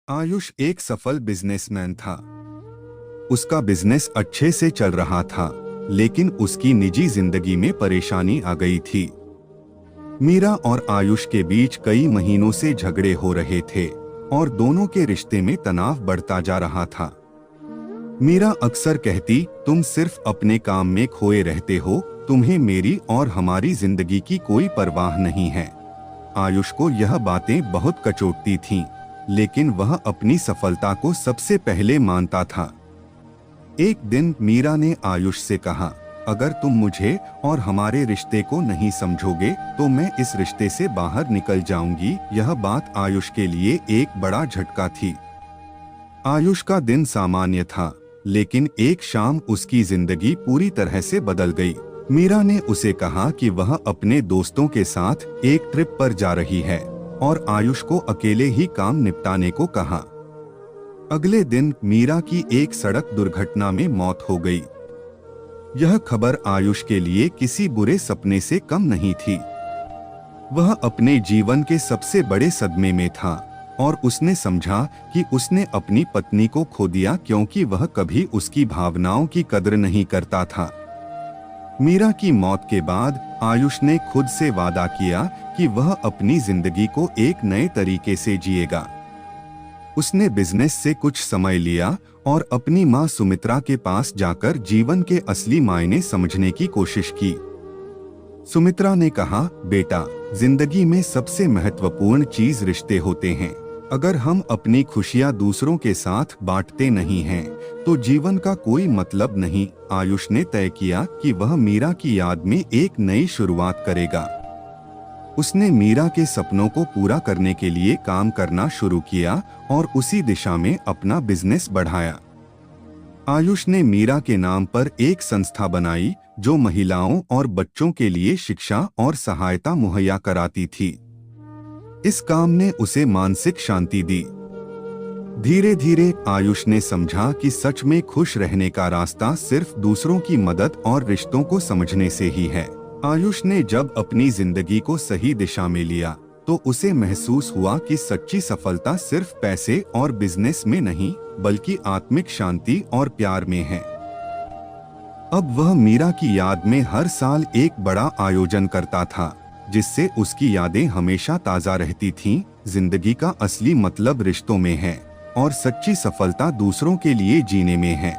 आयुष एक सफल बिजनेसमैन था। उसका बिजनेस अच्छे से चल रहा था, लेकिन उसकी निजी जिंदगी में परेशानी आ गई थी। मीरा और आयुष के बीच कई महीनों से झगड़े हो रहे थे और दोनों के रिश्ते में तनाव बढ़ता जा रहा था। मीरा अक्सर कहती, तुम सिर्फ अपने काम में खोए रहते हो, तुम्हें मेरी और हमारी जिंदगी की कोई परवाह नहीं है। आयुष को यह बातें बहुत कचोटती थीं, लेकिन वह अपनी सफलता को सबसे पहले मानता था। एक दिन मीरा ने आयुष से कहा, अगर तुम मुझे और हमारे रिश्ते को नहीं समझोगे तो मैं इस रिश्ते से बाहर निकल जाऊंगी। यह बात आयुष के लिए एक बड़ा झटका थी। आयुष का दिन सामान्य था, लेकिन एक शाम उसकी जिंदगी पूरी तरह से बदल गई। मीरा ने उसे कहा कि वह अपने दोस्तों के साथ एक ट्रिप पर जा रही है और आयुष को अकेले ही काम निपटाने को कहा। अगले दिन मीरा की एक सड़क दुर्घटना में मौत हो गई। यह खबर आयुष के लिए किसी बुरे सपने से कम नहीं थी। वह अपने जीवन के सबसे बड़े सदमे में था और उसने समझा कि उसने अपनी पत्नी को खो दिया, क्योंकि वह कभी उसकी भावनाओं की कद्र नहीं करता था। मीरा की मौत के बाद आयुष ने खुद से वादा किया कि वह अपनी जिंदगी को एक नए तरीके से जिएगा। उसने बिजनेस से कुछ समय लिया और अपनी मां सुमित्रा के पास जाकर जीवन के असली मायने समझने की कोशिश की। सुमित्रा ने कहा, बेटा, जिंदगी में सबसे महत्वपूर्ण चीज रिश्ते होते हैं। अगर हम अपनी खुशियां दूसरों के साथ बांटते नहीं हैं, तो जीवन का कोई मतलब नहीं। आयुष ने तय किया कि वह मीरा की याद में एक नई शुरुआत करेगा। उसने मीरा के सपनों को पूरा करने के लिए काम करना शुरू किया और उसी दिशा में अपना बिजनेस बढ़ाया। आयुष ने मीरा के नाम पर एक संस्था बनाई जो महिलाओं और बच्चों के लिए शिक्षा और सहायता मुहैया कराती थी। इस काम ने उसे मानसिक शांति दी। धीरे धीरे आयुष ने समझा कि सच में खुश रहने का रास्ता सिर्फ दूसरों की मदद और रिश्तों को समझने से ही है। आयुष ने जब अपनी जिंदगी को सही दिशा में लिया, तो उसे महसूस हुआ कि सच्ची सफलता सिर्फ पैसे और बिजनेस में नहीं, बल्कि आत्मिक शांति और प्यार में है। अब वह मीरा की याद में हर साल एक बड़ा आयोजन करता था, जिससे उसकी यादें हमेशा ताजा रहती थीं। जिंदगी का असली मतलब रिश्तों में है और सच्ची सफलता दूसरों के लिए जीने में है।